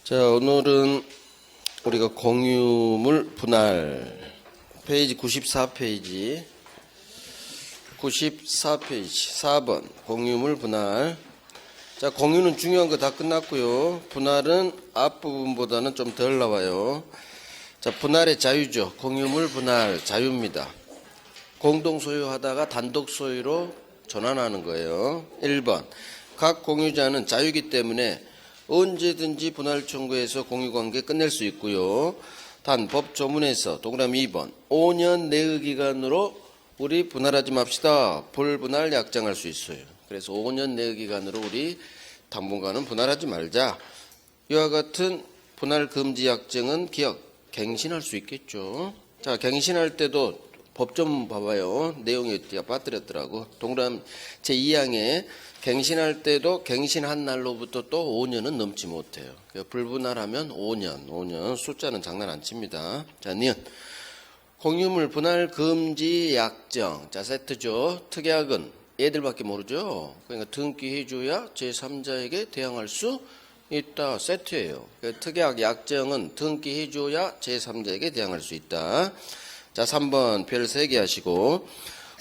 자, 오늘은 우리가 공유물 분할 페이지 94페이지 4번 공유물 분할. 자, 공유는 중요한 거 다 끝났고요. 분할은 앞부분보다는 좀 덜 나와요. 자, 분할의 자유죠. 공유물 분할 자유입니다. 공동 소유하다가 단독 소유로 전환하는 거예요. 1번 각 공유자는 자유이기 때문에 언제든지 분할 청구해서 공유관계 끝낼 수 있고요. 단 법 조문에서 동그라미 2번 5년 내의 기간으로 우리 분할하지 맙시다. 불분할 약정할 수 있어요. 그래서 5년 내의 기간으로 우리 당분간은 분할하지 말자. 이와 같은 분할 금지 약정은 기억 갱신할 수 있겠죠. 자, 갱신할 때도 법 좀 봐봐요. 내용이 어디가 빠뜨렸더라고. 동그라미 제2항에 갱신할 때도 갱신한 날로부터 또 5년은 넘지 못해요. 불분할하면 5년 숫자는 장난 안 칩니다. 자, 니은 공유물 분할 금지 약정. 자, 세트죠. 특약은 얘들밖에 모르죠. 그러니까 등기해줘야 제3자에게 대항할 수 있다. 세트예요. 그러니까 특약 약정은 등기해줘야 제3자에게 대항할 수 있다. 자, 3번 별 3개 하시고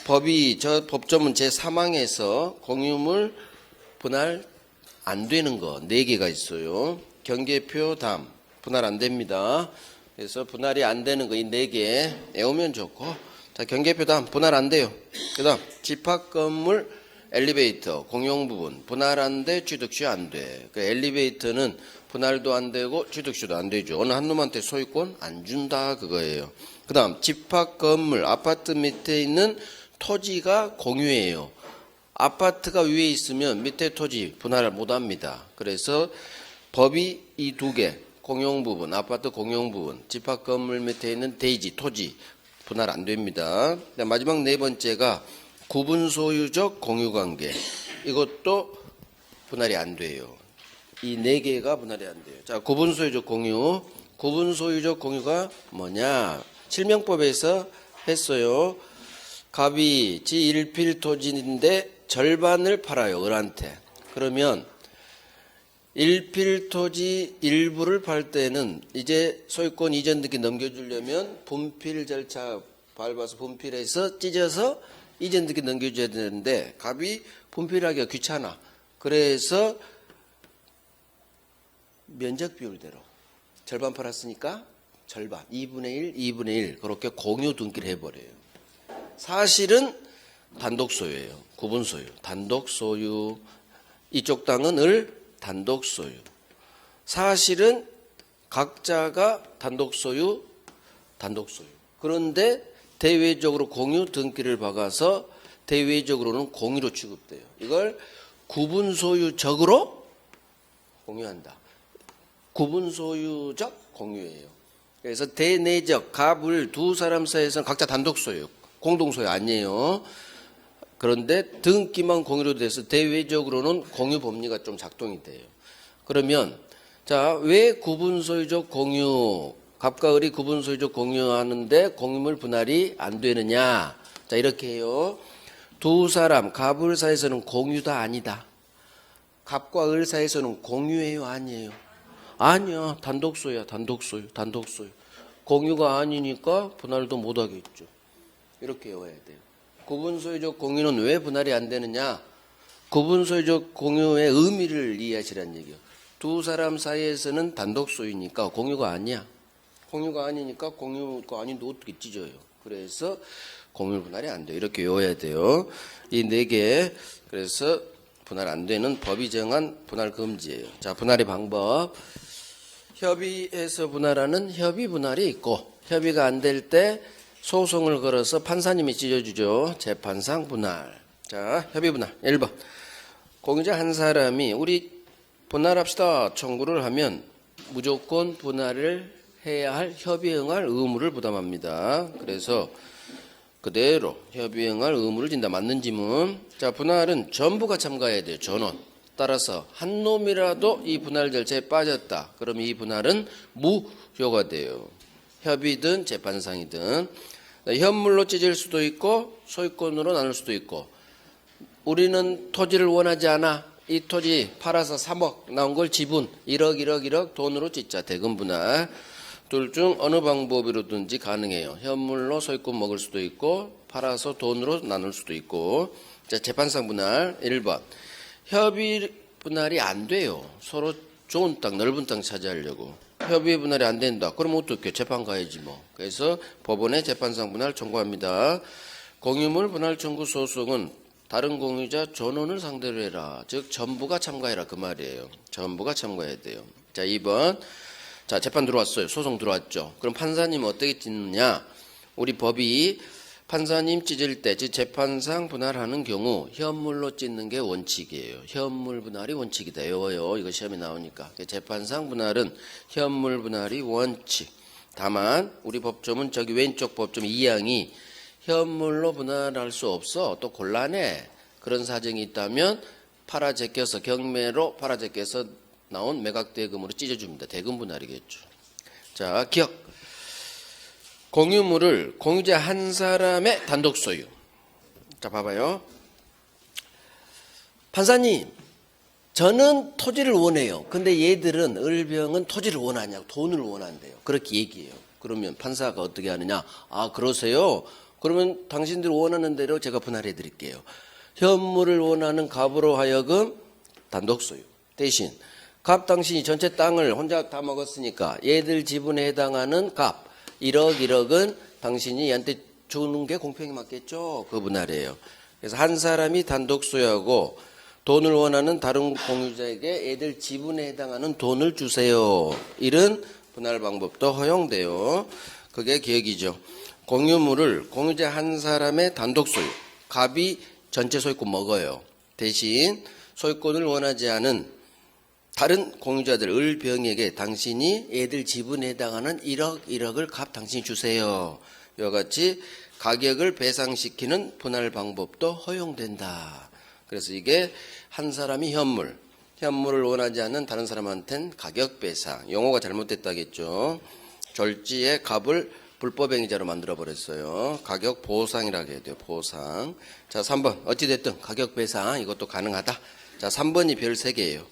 법이 저 법조문 제3항에서 공유물 분할 안 되는 거 4개가 있어요. 경계표 담 분할 안 됩니다. 그래서 분할이 안 되는 거 이 4개 외우면 좋고. 자, 경계표 담 분할 안 돼요. 그 다음 집합 건물 엘리베이터 공용 부분 분할 안 돼, 취득시 안 돼. 그 엘리베이터는 분할도 안 되고 취득시도 안 되죠. 어느 한 놈한테 소유권 안 준다 그거예요. 그 다음 집합 건물 아파트 밑에 있는 토지가 공유예요. 아파트가 위에 있으면 밑에 토지 분할을 못합니다. 그래서 법이 이 2개 공용 부분 아파트 공용 부분 집합 건물 밑에 있는 대지 토지 분할 안 됩니다. 마지막 4번째가 구분 소유적 공유관계 이것도 분할이 안 돼요. 이 4개가 분할이 안 돼요. 자, 구분 소유적 공유. 구분 소유적 공유가 뭐냐? 실명법에서 했어요. 갑이 지 1필 토지인데 절반을 팔아요. 을한테. 그러면 1필 토지 일부를 팔 때는 이제 소유권 이전 등기 넘겨주려면 분필 절차 밟아서 분필해서 찢어서 이전 등기 넘겨줘야 되는데 갑이 분필하기가 귀찮아. 그래서 면적 비율대로 절반 팔았으니까 절반 2분의 1, 2분의 1 그렇게 공유 등기를 해버려요. 사실은 단독 소유예요. 구분 소유. 단독 소유. 이쪽 땅은 을 단독 소유. 사실은 각자가 단독 소유, 단독 소유. 그런데 대외적으로 공유 등기를 박아서 대외적으로는 공유로 취급돼요. 이걸 구분 소유적으로 공유한다. 구분 소유적 공유예요. 그래서 대내적 갑을 두 사람 사이에서는 각자 단독 소유, 공동 소유 아니에요. 그런데 등기만 공유로 돼서 대외적으로는 공유 법리가 좀 작동이 돼요. 그러면 자, 왜 구분 소유적 공유 갑과 을이 구분 소유적 공유하는데 공유물 분할이 안 되느냐? 자, 이렇게 해요. 두 사람 갑을 사이에서는 공유다 아니다. 갑과 을 사이에서는 공유예요 아니에요? 아니야. 단독 소유야. 단독 소유. 단독 소유. 공유가 아니니까 분할도 못 하겠죠. 이렇게 외워야 돼요. 구분 소유적 공유는 왜 분할이 안 되느냐? 구분 소유적 공유의 의미를 이해하시라는 얘기예요. 두 사람 사이에서는 단독 소유니까 공유가 아니야. 공유가 아니니까 공유가 아닌데 어떻게 찢어요? 그래서 공유 분할이 안 돼요. 이렇게 외워야 돼요. 이 4개. 그래서 분할 안 되는 법이 정한 분할 금지예요. 자, 분할의 방법. 협의해서 분할하는 협의 분할이 있고 협의가 안 될 때 소송을 걸어서 판사님이 찢어주죠. 재판상 분할. 자, 협의 분할. 1번. 공유자 한 사람이 우리 분할합시다 청구를 하면 무조건 분할을 해야 할 협의에 응할 의무를 부담합니다. 그래서 그대로 협의에 응할 의무를 진다. 맞는 지문. 자, 분할은 전부가 참가해야 돼요. 전원. 따라서 한 놈이라도 이 분할 절차에 빠졌다. 그럼 이 분할은 무효가 돼요. 협의든 재판상이든. 현물로 찢을 수도 있고 소유권으로 나눌 수도 있고 우리는 토지를 원하지 않아. 이 토지 팔아서 3억 나온 걸 지분 1억 돈으로 찢자. 대금 분할. 둘 중 어느 방법으로든지 가능해요. 현물로 소유권 먹을 수도 있고 팔아서 돈으로 나눌 수도 있고. 자, 재판상 분할 1번. 협의 분할이 안 돼요. 서로 좋은 땅, 넓은 땅 차지하려고. 협의 분할이 안 된다. 그럼 어떻게? 재판 가야지 뭐. 그래서 법원에 재판상 분할 청구합니다. 공유물 분할 청구 소송은 다른 공유자 전원을 상대로 해라. 즉 전부가 참가해라 그 말이에요. 전부가 참가해야 돼요. 자, 2번. 자, 재판 들어왔어요. 소송 들어왔죠. 그럼 판사님 어떻게 찢느냐? 우리 법이 판사님 찢을 때, 즉 재판상 분할하는 경우 현물로 찢는 게 원칙이에요. 현물 분할이 원칙이다. 외워요. 이거 시험에 나오니까. 재판상 분할은 현물 분할이 원칙. 다만 우리 법조문 저기 왼쪽 법조문 2항이 현물로 분할할 수 없어. 또 곤란해. 그런 사정이 있다면 팔아 제껴서 경매로 팔아 제껴서 나온 매각대금으로 찢어줍니다. 대금 분할이겠죠. 자, 기억. 공유물을 공유자 한 사람의 단독 소유. 자, 봐봐요. 판사님, 저는 토지를 원해요. 근데 얘들은 을병은 토지를 원하냐고 돈을 원한대요. 그렇게 얘기해요. 그러면 판사가 어떻게 하느냐? 아, 그러세요? 그러면 당신들 원하는 대로 제가 분할해 드릴게요. 현물을 원하는 갑으로 하여금 단독 소유. 대신 갑 당신이 전체 땅을 혼자 다 먹었으니까 얘들 지분에 해당하는 갑 1억은 당신이 얘한테 주는 게 공평히 맞겠죠? 그 분할이에요. 그래서 한 사람이 단독 소유하고 돈을 원하는 다른 공유자에게 애들 지분에 해당하는 돈을 주세요. 이런 분할 방법도 허용돼요. 그게 기억이죠. 공유물을 공유자 한 사람의 단독 소유. 갑이 전체 소유권 먹어요. 대신 소유권을 원하지 않은 다른 공유자들 을병에게 당신이 애들 지분에 해당하는 1억을 갑 당신이 주세요. 이와 같이 가격을 배상시키는 분할 방법도 허용된다. 그래서 이게 한 사람이 현물을 원하지 않는 다른 사람한테는 가격 배상. 용어가 잘못됐다겠죠. 졸지에 갑을 불법행위자로 만들어버렸어요. 가격 보상이라고 해야 돼요. 보상. 자, 3번. 어찌됐든 가격 배상 이것도 가능하다. 자, 3번이 별 3개예요.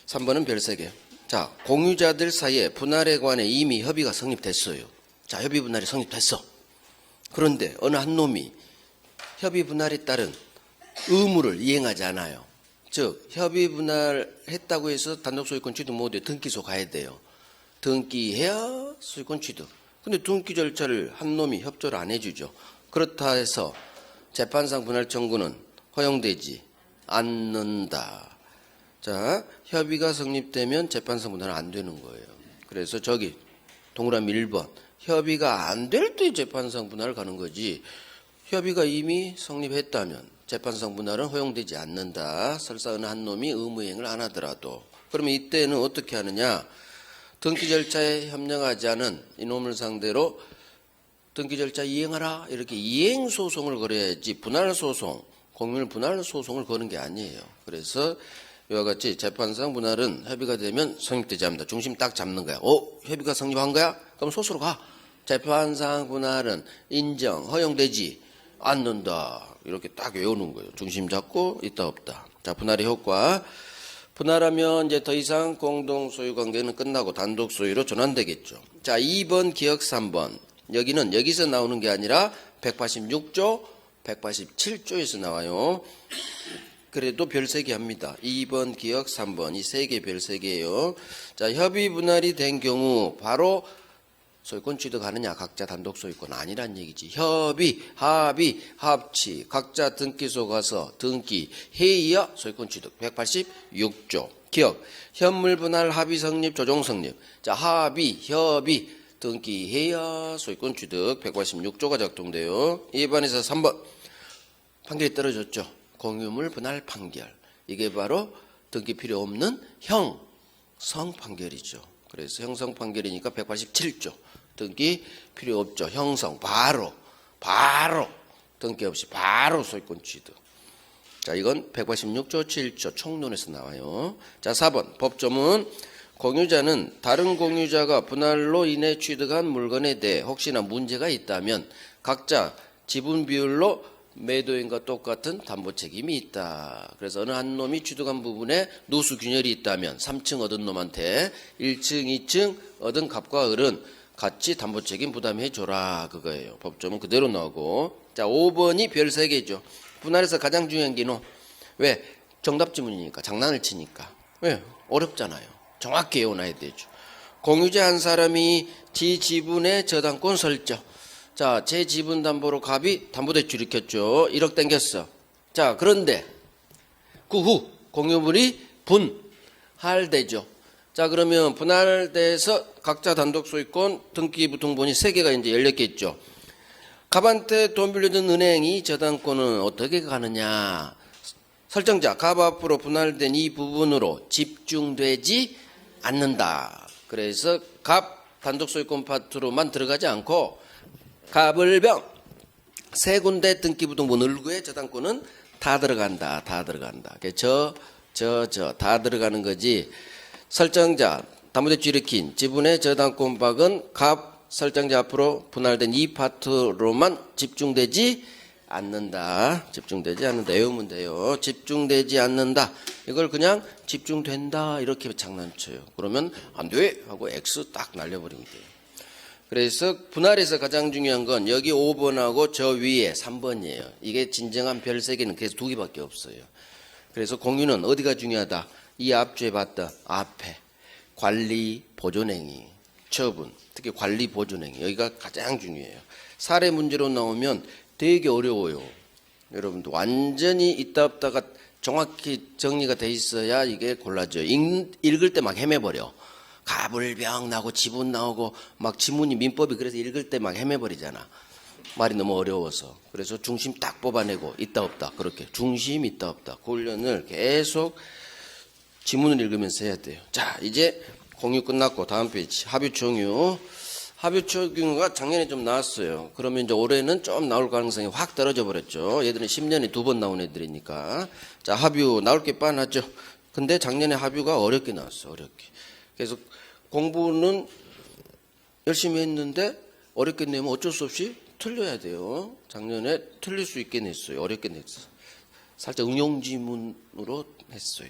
3번은 별 3개. 자, 공유자들 사이에 분할에 관해 이미 협의가 성립됐어요. 자, 협의 분할이 성립됐어. 그런데 어느 한 놈이 협의 분할에 따른 의무를 이행하지 않아요. 즉, 협의 분할했다고 해서 단독 소유권 취득 못해요. 등기소 가야 돼요. 등기해야 소유권 취득. 근데 등기 절차를 한 놈이 협조를 안 해주죠. 그렇다 해서 재판상 분할 청구는 허용되지 않는다. 자, 협의가 성립되면 재판상 분할은 안 되는 거예요. 그래서 저기 동그라미 1번 협의가 안 될 때 재판상 분할을 가는 거지 협의가 이미 성립했다면 재판상 분할은 허용되지 않는다. 설사 어느 한 놈이 의무이행을 안 하더라도. 그러면 이때는 어떻게 하느냐? 등기 절차에 협력하지 않은 이놈을 상대로 등기 절차 이행하라 이렇게 이행 소송을 걸어야지 분할 소송, 공유물 분할 소송을 거는 게 아니에요. 그래서 이와 같이 재판상 분할은 협의가 되면 성립되지 않는다. 중심 딱 잡는 거야. 협의가 성립한 거야? 그럼 소수로 가. 재판상 분할은 인정, 허용되지 않는다. 이렇게 딱 외우는 거예요. 중심 잡고 있다 없다. 자, 분할의 효과. 분할하면 이제 더 이상 공동 소유 관계는 끝나고 단독 소유로 전환되겠죠. 자, 2번 기억 3번. 여기는 여기서 나오는 게 아니라 186조, 187조에서 나와요. 그래도 별 3개 합니다. 2번 기억 3번. 이 3개 별 3개예요. 자, 협의 분할이 된 경우 바로 소유권 취득하느냐? 각자 단독 소유권 아니란 얘기지. 협의, 합의, 합치 각자 등기소 가서 등기, 회의야 소유권 취득. 186조. 기억. 현물 분할 합의 성립, 조정 성립. 자, 합의, 협의, 등기, 회의야 소유권 취득. 186조가 작동돼요. 2번에서 3번. 판결이 떨어졌죠. 공유물 분할 판결. 이게 바로 등기 필요 없는 형성 판결이죠. 그래서 형성 판결이니까 187조. 등기 필요 없죠. 형성 바로 등기 없이 바로 소유권 취득. 자, 이건 186조 7조 총론에서 나와요. 자, 4번 법조문. 공유자는 다른 공유자가 분할로 인해 취득한 물건에 대해 혹시나 문제가 있다면 각자 지분 비율로 매도인과 똑같은 담보 책임이 있다. 그래서 어느 한 놈이 취득한 부분에 누수 균열이 있다면 3층 얻은 놈한테 1층, 2층 얻은 갑과 을은 같이 담보 책임 부담해 줘라. 그거예요. 법조문 그대로 나오고. 자, 5번이 별 3개죠. 분할에서 가장 중요한 게 왜? 정답 지문이니까, 장난을 치니까. 왜? 어렵잖아요. 정확히 외워놔야 되죠. 공유자 한 사람이 지 지분의 저당권 설정. 자, 제 지분 담보로 갑이 담보대출 일으켰죠. 1억 땡겼어. 자, 그런데 그 후 공유물이 분할되죠. 자, 그러면 분할돼서 각자 단독 소유권 등기부등본이 3개가 이제 열렸겠죠. 갑한테 돈 빌려준 은행이 저당권은 어떻게 가느냐. 설정자, 갑 앞으로 분할된 이 부분으로 집중되지 않는다. 그래서 갑 단독 소유권 파트로만 들어가지 않고 갑을병 3군데 등기부등본 을구의 저당권은 다 들어간다. 다 들어간다. 다 들어가는 거지. 설정자, 담보대출 일으킨 지분의 저당권 박은 갑 설정자 앞으로 분할된 이 파트로만 집중되지 않는다. 집중되지 않는다. 외우면 돼요. 집중되지 않는다. 이걸 그냥 집중된다 이렇게 장난쳐요. 그러면 안 돼 하고 X 딱 날려버리면 돼요. 그래서 분할에서 가장 중요한 건 여기 5번하고 저 위에 3번이에요. 이게 진정한 별 3개는 그래서 2개밖에 없어요. 그래서 공유는 어디가 중요하다. 이 앞주에 봤던 앞에 관리 보존행위, 처분, 특히 관리 보존행위 여기가 가장 중요해요. 사례 문제로 나오면 되게 어려워요. 여러분들 완전히 있다 없다가 정확히 정리가 돼 있어야 이게 골라져요. 읽을 때 막 헤매버려. 갑을병 나오고 지분 나오고 막 지문이 민법이 그래서 읽을 때 막 헤매버리잖아. 말이 너무 어려워서. 그래서 중심 딱 뽑아내고 있다 없다 그렇게 중심 있다 없다 그 훈련을 계속 지문을 읽으면서 해야 돼요. 자, 이제 공유 끝났고 다음 페이지 합유총유. 합유총유가 작년에 좀 나왔어요. 그러면 이제 올해는 좀 나올 가능성이 확 떨어져 버렸죠. 얘들은 10년에 2번 나온 애들이니까. 자, 합유 나올 게 뻔하죠. 근데 작년에 합유가 어렵게 나왔어. 어렵게. 그래서 공부는 열심히 했는데 어렵게 내면 어쩔 수 없이 틀려야 돼요. 작년에 틀릴 수 있게 냈어요. 어렵게 냈어요. 살짝 응용지문으로 했어요.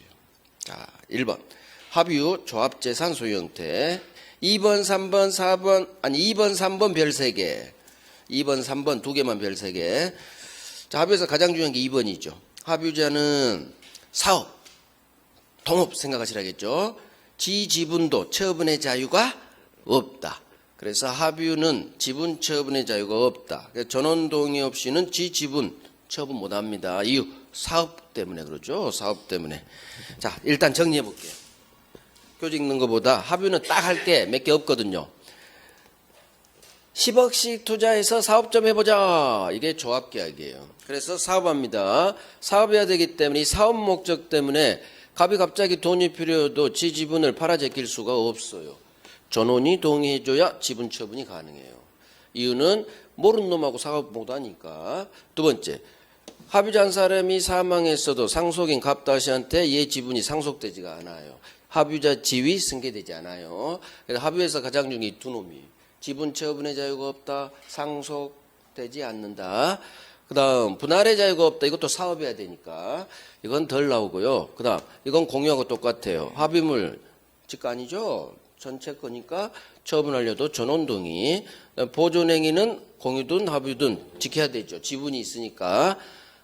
자, 1번 합유 조합재산 소유 형태. 2번 3번 4번 아니 2번 3번 별 3개 2번 3번 2개만 별 3개. 자, 합유에서 가장 중요한 게 2번이죠. 합유자는 사업 동업 생각하시라겠죠. 지 지분도 처분의 자유가 없다. 그래서 합유는 지분 처분의 자유가 없다. 전원 동의 없이는 지 지분 처분 못합니다. 이유 사업 때문에 그러죠. 사업 때문에. 자, 일단 정리해 볼게요. 교재 읽는 것보다 합유는 딱 할 게 몇 개 없거든요. 10억씩 투자해서 사업 좀 해보자. 이게 조합계약이에요. 그래서 사업합니다. 사업해야 되기 때문에 이 사업 목적 때문에 갑이 갑자기 돈이 필요해도 지 지분을 팔아 제낄 수가 없어요. 전원이 동의해줘야 지분 처분이 가능해요. 이유는 모르는 놈하고 사업 못하니까. 두 번째, 합유자 한 사람이 사망했어도 상속인 갑다시한테 얘 지분이 상속되지가 않아요. 합유자 지위 승계되지 않아요. 그래서 합유에서 가장 중요한 이 두 놈이 지분 처분의 자유가 없다, 상속되지 않는다. 그 다음 분할의 자유가 없다. 이것도 사업해야 되니까 이건 덜 나오고요. 그 다음 이건 공유하고 똑같아요. 합의물 지가 아니죠. 전체 거니까 처분하려도 전원동의. 보존행위는 공유든 합유든 지켜야 되죠. 지분이 있으니까.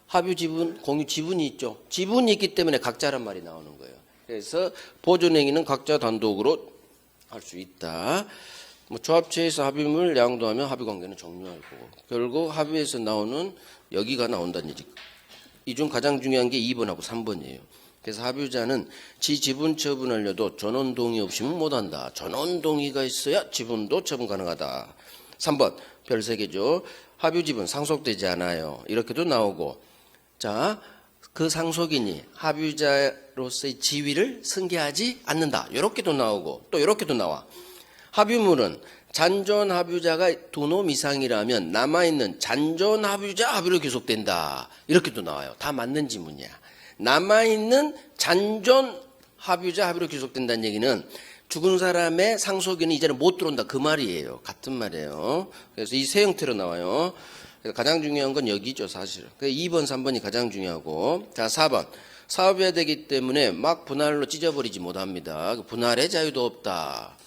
합유 지분, 공유 지분이 있죠. 지분이 있기 때문에 각자란 말이 나오는 거예요. 그래서 보존행위는 각자 단독으로 할 수 있다. 조합체에서 합의물 양도하면 합의관계는 종료하고 결국 합의에서 나오는 여기가 나온다는 얘기. 이 중 가장 중요한 게 2번하고 3번이에요. 그래서 합유자는 지 지분 처분하려도 전원 동의 없이는 못한다. 전원 동의가 있어야 지분도 처분 가능하다. 3번 별 3개죠. 합유 지분 상속되지 않아요. 이렇게도 나오고 자, 그 상속인이 합유자로서의 지위를 승계하지 않는다. 이렇게도 나오고 또 이렇게도 나와. 합유물은 잔존 합유자가 2놈 이상이라면 남아있는 잔존 합유자 합유로 귀속된다. 이렇게도 나와요. 다 맞는 지문이야. 남아있는 잔존 합유자 합유로 귀속된다는 얘기는 죽은 사람의 상속인은 이제는 못 들어온다 그 말이에요. 같은 말이에요. 그래서 이 세 형태로 나와요. 그래서 가장 중요한 건 여기죠, 사실은. 2번, 3번이 가장 중요하고. 자, 4번. 사업해야 되기 때문에 막 분할로 찢어버리지 못합니다. 분할의 자유도 없다.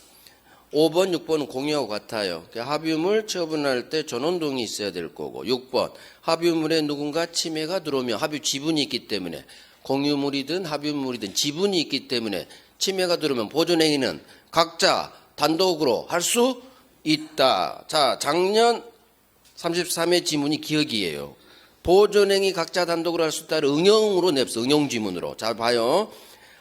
5번, 6번은 공유하고 같아요. 합유물 처분할 때 전원동이 있어야 될 거고. 6번, 합유물에 누군가 침해가 들어오면 합유 지분이 있기 때문에 공유물이든 합유물이든 지분이 있기 때문에 침해가 들어오면 보존행위는 각자 단독으로 할 수 있다. 자, 작년 33회 지문이 기억이에요. 보존행위 각자 단독으로 할 수 있다를 응용으로 냅서 응용지문으로. 자, 봐요.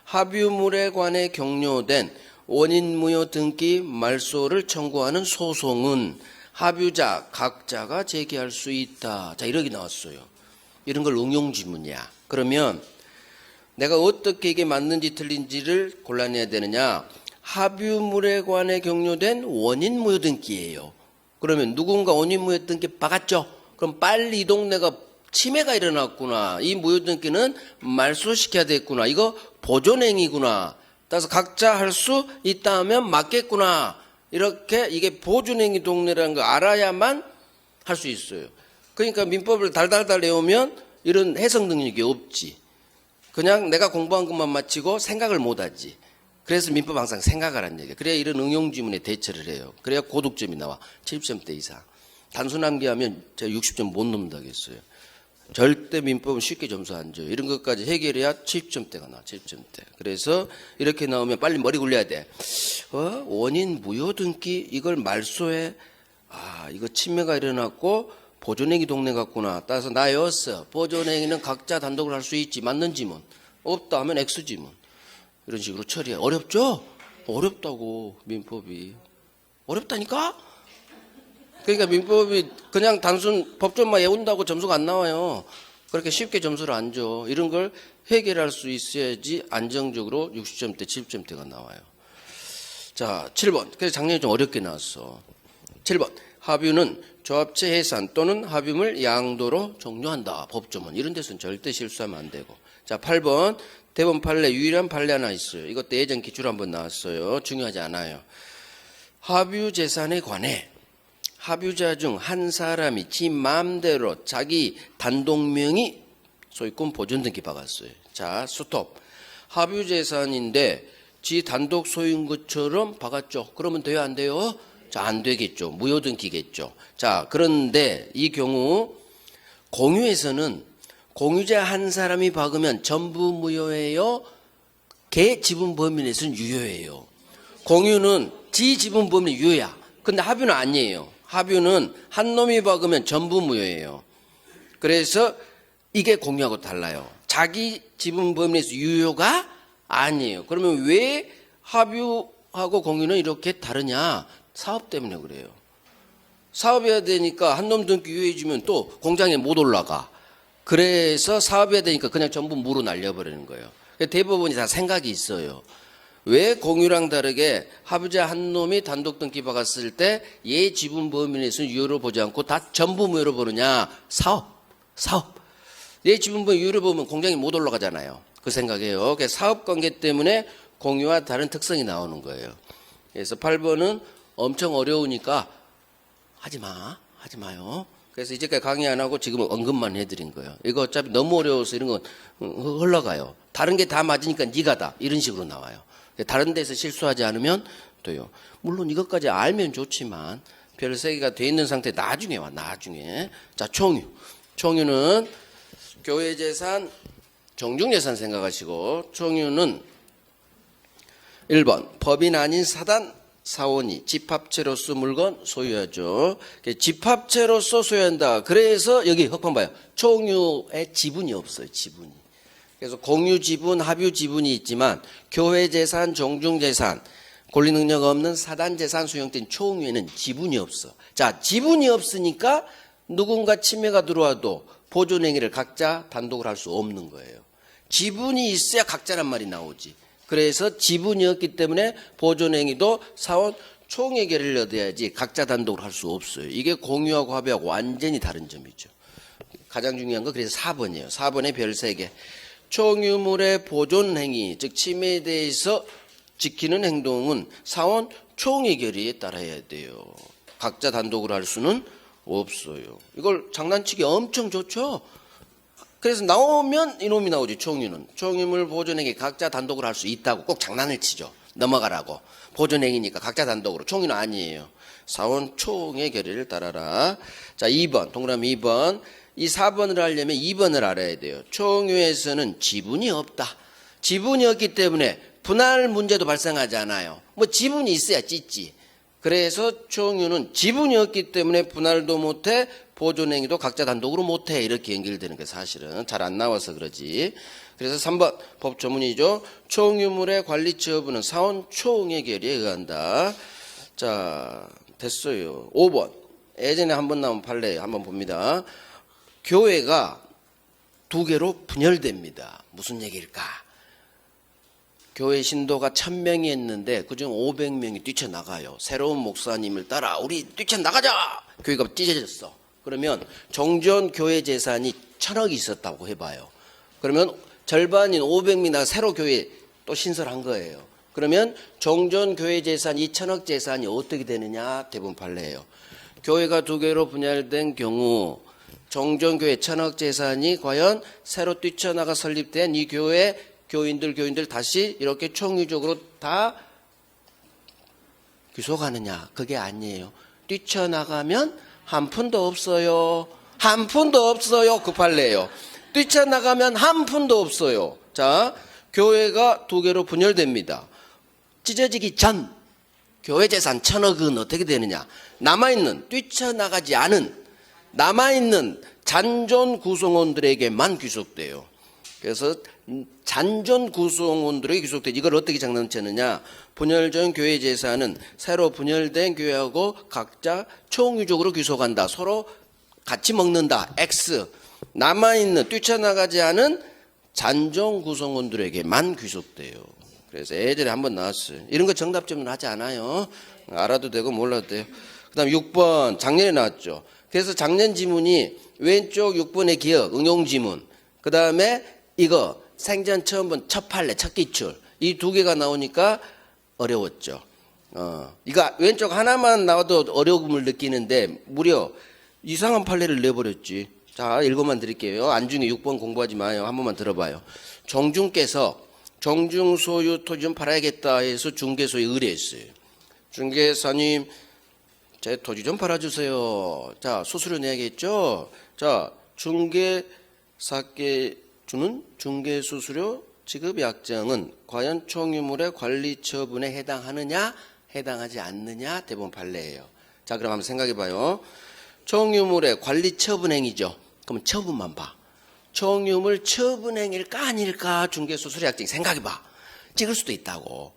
합유물에 관해 격려된 원인무효 등기 말소를 청구하는 소송은 합유자 각자가 제기할 수 있다. 자, 이렇게 나왔어요. 이런 걸 응용지문이야. 그러면 내가 어떻게 이게 맞는지 틀린지를 골라내야 되느냐. 합유물에 관해 격려된 원인무효 등기예요. 그러면 누군가 원인무효 등기 박았죠. 그럼 빨리 이 동네가 침해가 일어났구나. 이 무효 등기는 말소시켜야 되겠구나. 이거 보존행위구나. 따라서 각자 할 수 있다 하면 맞겠구나. 이렇게 이게 보존행위 동네라는 거 알아야만 할 수 있어요. 그러니까 민법을 달달달 외우면 이런 해석 능력이 없지. 그냥 내가 공부한 것만 마치고 생각을 못하지. 그래서 민법 항상 생각하라는 얘기예요. 그래야 이런 응용지문에 대처를 해요. 그래야 고득점이 나와. 70점대 이상. 단순 암기하면 제가 60점 못 넘는다겠어요. 절대 민법은 쉽게 점수 안 줘요. 이런 것까지 해결해야 70점대가 나와. 70점대. 그래서 이렇게 나오면 빨리 머리 굴려야 돼. 원인 무효 등기 이걸 말소해. 이거 침해가 일어났고 보존행위 동네 같구나. 따라서 나였어. 보존행위는 각자 단독으로 할 수 있지. 맞는 지문. 없다 하면 X지문. 이런 식으로 처리해. 어렵죠? 어렵다고 민법이. 어렵다니까? 그러니까 민법이 그냥 단순 법조만 외운다고 점수가 안 나와요. 그렇게 쉽게 점수를 안 줘. 이런 걸 해결할 수 있어야지 안정적으로 60점대, 70점대가 나와요. 자, 7번. 그래서 작년에 좀 어렵게 나왔어. 7번. 합유는 조합체 해산 또는 합유물 양도로 종료한다. 법조문. 이런 데서는 절대 실수하면 안 되고. 자, 8번. 대법원 판례, 유일한 판례 하나 있어요. 이것도 예전 기출 한번 나왔어요. 중요하지 않아요. 합유 재산에 관해 합유자 중 한 사람이 지 마음대로 자기 단독명의 소유권 보존 등기 박았어요. 자, 스톱. 합유 재산인데 지 단독 소유인 것처럼 박았죠. 그러면 돼요, 안 돼요? 자, 안 되겠죠. 무효 등기겠죠. 자, 그런데 이 경우 공유에서는 공유자 한 사람이 박으면 전부 무효예요. 개 지분 범위 내에서는 유효예요. 공유는 지 지분 범위 유효야. 근데 합유는 아니에요. 합유는 한 놈이 박으면 전부 무효예요. 그래서 이게 공유하고 달라요. 자기 지분 범위 내에서 유효가 아니에요. 그러면 왜 합유하고 공유는 이렇게 다르냐? 사업 때문에 그래요. 사업해야 되니까 한 놈 등기 유효해지면 또 공장에 못 올라가. 그래서 사업해야 되니까 그냥 전부 무로 날려버리는 거예요. 대법원이 다 생각이 있어요. 왜 공유랑 다르게 합유자 한 놈이 단독 등기 박았을 때 얘 지분 범위 내에서 유효로 보지 않고 다 전부 무효로 보느냐? 사업. 얘 지분 범위 유효로 보면 공장이 못 올라가잖아요. 그 생각이에요. 그래서 사업 관계 때문에 공유와 다른 특성이 나오는 거예요. 그래서 8번은 엄청 어려우니까 하지 마요. 그래서 이제까지 강의 안 하고 지금 언급만 해드린 거예요. 이거 어차피 너무 어려워서 이런 건 흘러가요. 다른 게 다 맞으니까 네가 다 이런 식으로 나와요. 다른 데서 실수하지 않으면 돼요. 물론 이것까지 알면 좋지만 별 3개가 돼 있는 상태 나중에 와. 자, 총유는 교회재산, 정중재산 생각하시고 총유는 1번 법인 아닌 사단 사원이 집합체로서 물건 소유하죠. 집합체로서 소유한다. 그래서 여기 흑판 봐요. 총유에 지분이 없어요. 지분이. 그래서 공유 지분, 합유 지분이 있지만 교회 재산, 종중 재산, 권리 능력 없는 사단 재산 수용된 총유에는 지분이 없어. 자, 지분이 없으니까 누군가 침해가 들어와도 보존 행위를 각자 단독으로 할 수 없는 거예요. 지분이 있어야 각자란 말이 나오지. 그래서 지분이 없기 때문에 보존 행위도 사원 총회결을 얻어야지 각자 단독으로 할 수 없어요. 이게 공유하고 합유하고 완전히 다른 점이죠. 가장 중요한 거 그래서 4번이에요. 4번의 별 3개. 총유물의 보존 행위, 즉 침해에 대해서 지키는 행동은 사원 총회 결의에 따라야 돼요. 각자 단독으로 할 수는 없어요. 이걸 장난치기 엄청 좋죠. 그래서 나오면 이놈이 나오지. 총유는 총유물 보존행위 각자 단독으로 할 수 있다고 꼭 장난을 치죠. 넘어가라고. 보존행위니까 각자 단독으로. 총유는 아니에요. 사원 총의 결의를 따라라. 자, 2번 동그라미 2번. 이 4번을 하려면 2번을 알아야 돼요. 총유에서는 지분이 없다. 지분이 없기 때문에 분할 문제도 발생하지 않아요. 뭐 지분이 있어야 찢지. 그래서 총유는 지분이 없기 때문에 분할도 못해, 보존행위도 각자 단독으로 못해. 이렇게 연결되는 게 사실은 잘 안 나와서 그러지. 그래서 3번 법조문이죠. 총유물의 관리 처분은 사원 총의 결의에 의한다. 자, 됐어요. 5번 예전에 한번 나온 판례 한번 봅니다. 교회가 두 개로 분열됩니다. 무슨 얘기일까? 교회 신도가 1000명이 했는데 그중 500명이 뛰쳐나가요. 새로운 목사님을 따라 우리 뛰쳐나가자. 교회가 찢어졌어. 그러면 종전 교회 재산이 1000억이 있었다고 해봐요. 그러면 절반인 500명이 새로 교회 또 신설한 거예요. 그러면 종전 교회 재산 2000억 재산이 어떻게 되느냐? 대부분 판례예요. 교회가 두 개로 분열된 경우 종전 교회 1000억 재산이 과연 새로 뛰쳐나가 설립된 이 교회 교인들 다시 이렇게 총유적으로 다 귀속하느냐? 그게 아니에요. 뛰쳐나가면 한 푼도 없어요. 한 푼도 없어요. 그 판례예요. 뛰쳐나가면 한 푼도 없어요. 자, 교회가 두 개로 분열됩니다. 찢어지기 전 교회 재산 1000억은 어떻게 되느냐? 남아있는 뛰쳐나가지 않은 남아있는 잔존 구성원들에게만 귀속돼요. 그래서 잔존 구성원들에게 귀속되지. 이걸 어떻게 장난치느냐? 분열 전 교회 재산은 새로 분열된 교회하고 각자 총유적으로 귀속한다. 서로 같이 먹는다. X. 남아있는 뛰쳐나가지 않은 잔존 구성원들에게만 귀속돼요. 그래서 예전에 한번 나왔어요. 이런 거 정답점은 하지 않아요. 알아도 되고 몰라도 돼요. 그 다음 6번 작년에 나왔죠. 그래서 작년 지문이 왼쪽 6번의 기억 응용지문, 그 다음에 이거 생전 처음 본 첫 판례 첫 기출, 이 두 개가 나오니까 어려웠죠. 이거 왼쪽 하나만 나와도 어려움을 느끼는데 무려 이상한 판례를 내버렸지. 자, 읽어만 드릴게요. 안중에 6번 공부하지 마요. 한 번만 들어봐요. 종중께서 종중 소유 토지 좀 팔아야겠다 해서 중개소에 의뢰했어요. 중개사님, 제 토지 좀 팔아주세요. 자, 수수료 내야겠죠? 자, 중개사께 주는 중개수수료 지급 약정은 과연 총유물의 관리 처분에 해당하느냐, 해당하지 않느냐, 대부분 판례예요. 자, 그럼 한번 생각해 봐요. 총유물의 관리 처분행위죠. 그럼 처분만 봐. 총유물 처분행위일까 아닐까? 중개수수료 약정 생각해 봐. 찍을 수도 있다고.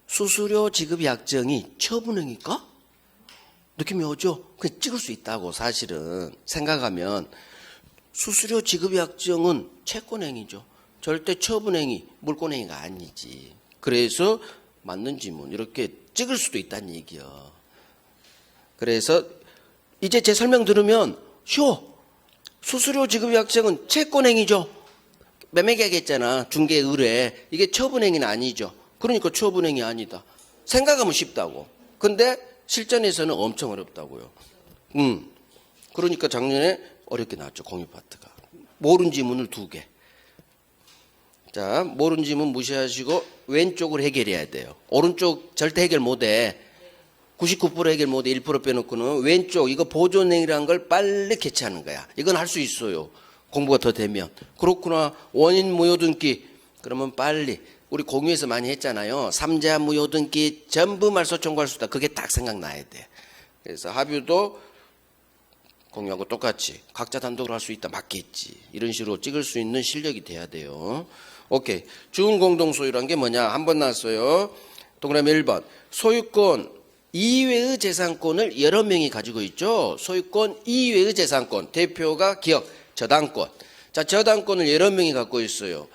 수수료 지급 약정이 처분행위일까? 느낌이 오죠? 그냥 찍을 수 있다고. 사실은 생각하면 수수료 지급 약정은 채권행위죠. 절대 처분행위, 물권행위가 아니지. 그래서 맞는 지문 이렇게 찍을 수도 있다는 얘기야. 그래서 이제 제 설명 들으면 쉬워. 수수료 지급 약정은 채권행위죠. 매매계약했잖아. 중개 의뢰. 이게 처분행위는 아니죠. 그러니까 처분행위 아니다. 생각하면 쉽다고. 근데 실전에서는 엄청 어렵다고요. 그러니까 작년에 어렵게 나왔죠. 공유 파트가. 모른 지문을 2개. 자, 모른 지문 무시하시고 왼쪽으로 해결해야 돼요. 오른쪽 절대 해결 못해. 99% 해결 못해. 1% 빼놓고는 왼쪽 이거 보존행위라는 걸 빨리 캐치하는 거야. 이건 할 수 있어요. 공부가 더 되면. 그렇구나. 원인 무효등기. 그러면 빨리. 우리 공유에서 많이 했잖아요. 삼자 무효등기 전부 말소 청구할 수 있다. 그게 딱 생각나야 돼. 그래서 합유도 공유하고 똑같이 각자 단독으로 할 수 있다. 맞겠지. 이런 식으로 찍을 수 있는 실력이 돼야 돼요. 오케이. 준공동소유란 게 뭐냐? 한번 나왔어요. 동그라미 1번. 소유권 이외의 재산권을 여러 명이 가지고 있죠. 소유권 이외의 재산권. 대표가 기억, 저당권. 자, 저당권을 여러 명이 갖고 있어요.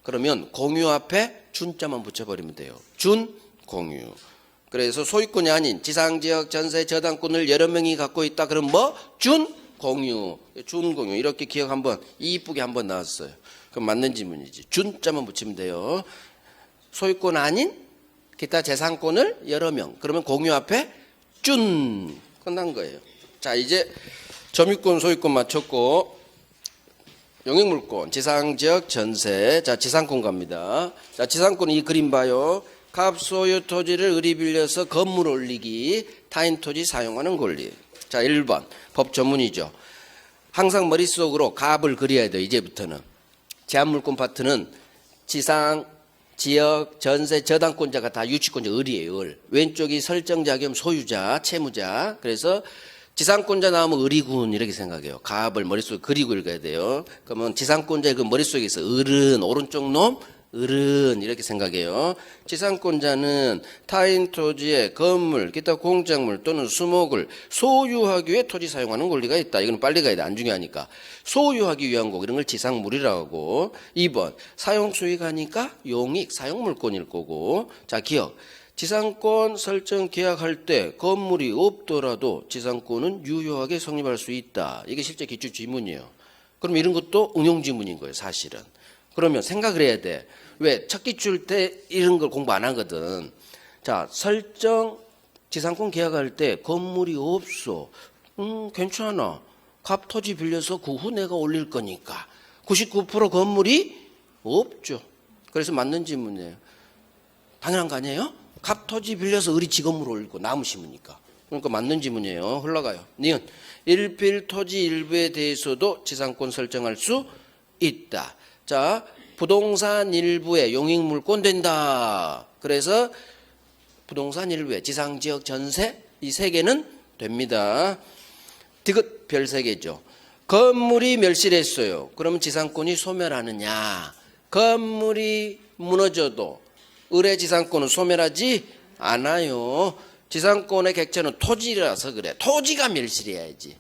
그러면 공유 앞에 준자만 붙여버리면 돼요. 준, 공유. 그래서 소유권이 아닌 지상지역 전세 저당권을 여러 명이 갖고 있다. 그럼 뭐? 준, 공유. 준, 공유. 이렇게 기억 한번, 이쁘게 한번 나왔어요. 그럼 맞는 지문이지. 준자만 붙이면 돼요. 소유권 아닌 기타 재산권을 여러 명. 그러면 공유 앞에 준. 끝난 거예요. 자, 이제 점유권, 소유권 맞췄고 용익물권, 지상지역 전세. 자, 지상권 갑니다. 자, 지상권 이 그림 봐요. 갑 소유 토지를 의리 빌려서 건물 올리기, 타인 토지 사용하는 권리. 자, 1번 법 전문이죠. 항상 머릿속으로 갑을 그려야 돼요. 이제부터는. 제한물권 파트는 지상, 지역, 전세, 저당권자가 다 유치권자 을이에요. 을. 왼쪽이 설정자 겸 소유자, 채무자. 그래서 지상권자 나오면 을이군 이렇게 생각해요. 갑을 머릿속에 그리고 읽어야 돼요. 그러면 지상권자의 그 머릿속에서 을은 오른쪽 놈, 을은 이렇게 생각해요. 지상권자는 타인 토지의 건물, 기타 공작물 또는 수목을 소유하기 위해 토지 사용하는 권리가 있다. 이건 빨리 가야 돼. 안 중요하니까. 소유하기 위한 거 이런 걸 지상물이라고 하고. 2번 사용 수익하니까 용익 사용물권일 거고. 자, 기억. 지상권 설정 계약할 때 건물이 없더라도 지상권은 유효하게 성립할 수 있다. 이게 실제 기출 지문이에요. 그럼 이런 것도 응용 지문인 거예요, 사실은. 그러면 생각을 해야 돼. 왜? 첫 기출 때 이런 걸 공부 안 하거든. 자, 설정 지상권 계약할 때 건물이 없어. 괜찮아. 갑 토지 빌려서 그 후 내가 올릴 거니까. 99% 건물이 없죠. 그래서 맞는 지문이에요. 당연한 거 아니에요? 갑 토지 빌려서 의리 지건물 올리고 나무 심으니까. 그러니까 맞는 지문이에요. 흘러가요. 니은 일필 토지 일부에 대해서도 지상권 설정할 수 있다. 자, 부동산 일부에 용익물권 된다. 그래서 부동산 일부에 지상지역 전세 이 세 개는 됩니다. 디귿 별 세 개죠. 건물이 멸실했어요. 그러면 지상권이 소멸하느냐? 건물이 무너져도 을의 지상권은 소멸하지 않아요. 지상권의 객체는 토지라서 그래. 토지가 멸실해야지.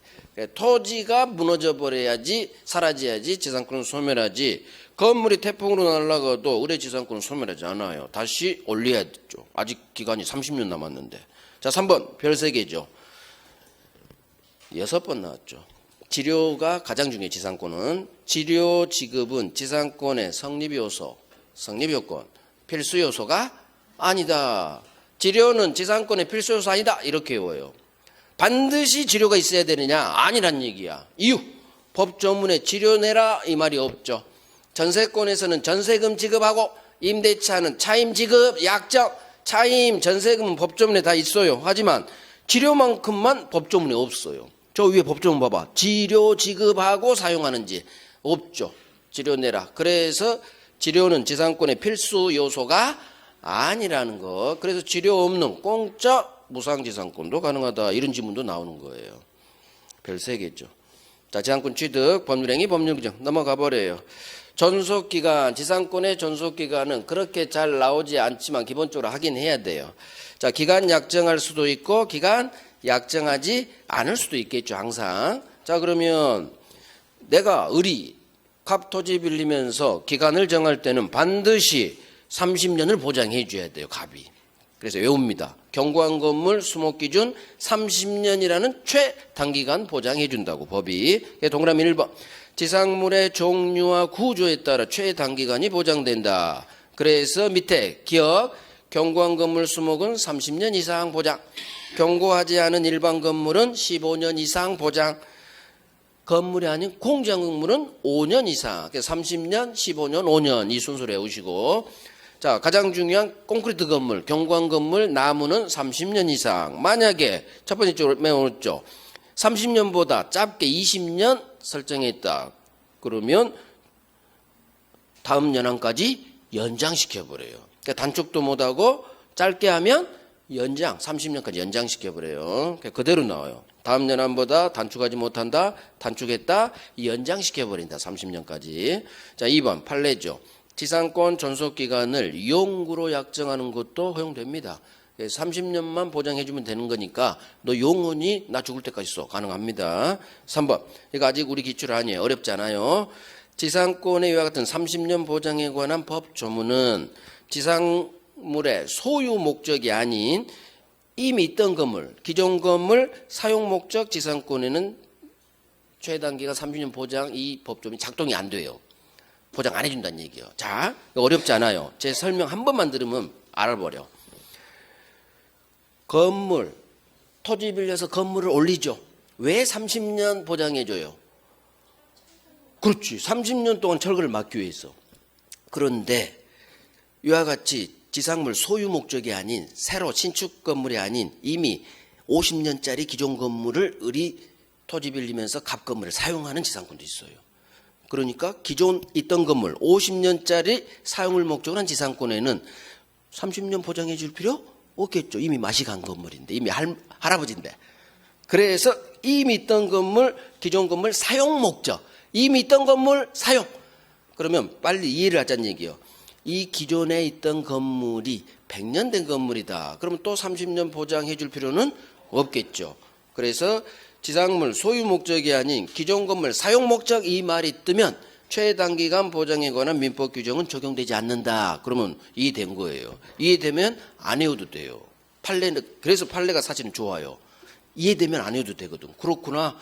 토지가 무너져 버려야지, 사라져야지 지상권은 소멸하지. 건물이 태풍으로 날아가도 을의 지상권은 소멸하지 않아요. 다시 올려야죠. 아직 기간이 30년 남았는데. 자, 3번 별 3개죠. 6번 나왔죠. 치료가 가장 중요해. 지상권은. 치료 지급은 지상권의 성립요소, 성립요건, 필수요소가 아니다. 치료는 지상권의 필수요소 아니다. 이렇게 외워요. 반드시 치료가 있어야 되느냐? 아니란 얘기야. 이유. 법조문에 치료 내라 이 말이 없죠. 전세권에서는 전세금 지급하고 임대차는 차임 지급, 약정, 차임, 전세금은 법조문에 다 있어요. 하지만 치료만큼만 법조문에 없어요. 저 위에 법조문 봐봐. 치료 지급하고 사용하는지 없죠. 치료 내라. 그래서 치료는 지상권의 필수 요소가 아니라는 거. 그래서 치료 없는 공짜 무상지상권도 가능하다. 이런 지문도 나오는 거예요. 별 3개죠. 자, 지상권 취득, 법률행위, 법률규정 넘어가 버려요. 존속기간, 지상권의 존속기간은 그렇게 잘 나오지 않지만 기본적으로 하긴 해야 돼요. 자, 기간 약정할 수도 있고 기간 약정하지 않을 수도 있겠죠. 항상. 자, 그러면 내가 을이 갑 토지 빌리면서 기간을 정할 때는 반드시 30년을 보장해 줘야 돼요. 갑이. 그래서 외웁니다. 경고한 건물 수목기준 30년이라는 최단기간 보장해 준다고 법이. 동그라미 1번. 지상물의 종류와 구조에 따라 최단기간이 보장된다. 그래서 밑에 기억. 경고한 건물 수목은 30년 이상 보장. 경고하지 않은 일반 건물은 15년 이상 보장. 건물이 아닌 공장 건물은 5년 이상. 30년, 15년, 5년 이 순서로 외우시고. 자, 가장 중요한 콘크리트 건물, 경관 건물, 나무는 30년 이상. 만약에 첫 번째 쪽으로 메모했죠. 30년보다 짧게 20년 설정했다. 그러면 다음 연한까지 연장시켜버려요. 그러니까 단축도 못하고 짧게 하면 연장, 30년까지 연장시켜버려요. 그대로 나와요. 다음 연한보다 단축하지 못한다, 단축했다, 연장시켜버린다, 30년까지. 자, 2번 판례죠. 지상권 존속기간을 용구로 약정하는 것도 허용됩니다. 30년만 보장해주면 되는 거니까 너 영원히 나 죽을 때까지 써. 가능합니다. 3번. 이거 아직 우리 기출 아니에요. 어렵지 않아요. 지상권의 이와 같은 30년 보장에 관한 법 조문은 지상물의 소유 목적이 아닌 이미 있던 건물, 기존 건물 사용 목적 지상권에는 최단기가 30년 보장 이 법조문이 작동이 안 돼요. 보장 안 해준다는 얘기예요. 자, 어렵지 않아요. 제 설명 한 번만 들으면 알아버려. 건물, 토지 빌려서 건물을 올리죠. 왜 30년 보장해줘요? 그렇지. 30년 동안 철거를 막기 위해서. 그런데 이와 같이 지상물 소유 목적이 아닌 새로 신축 건물이 아닌 이미 50년짜리 기존 건물을 토지 빌리면서 갑 건물을 사용하는 지상권도 있어요. 그러니까 기존 있던 건물 50년짜리 사용을 목적으로 한 지상권에는 30년 보장해 줄 필요 없겠죠. 이미 맛이 간 건물인데, 이미 할아버지인데. 그래서 이미 있던 건물, 기존 건물 사용 목적, 이미 있던 건물 사용. 그러면 빨리 이해를 하자는 얘기예요. 이 기존에 있던 건물이 100년 된 건물이다. 그러면 또 30년 보장해 줄 필요는 없겠죠. 그래서 지상물 소유 목적이 아닌 기존 건물 사용 목적 이 말이 뜨면 최단기간 보장에 관한 민법 규정은 적용되지 않는다. 그러면 이해된 거예요. 이해되면 안 해도 돼요. 그래서 판례가 사실은 좋아요. 이해되면 안 해도 되거든. 그렇구나.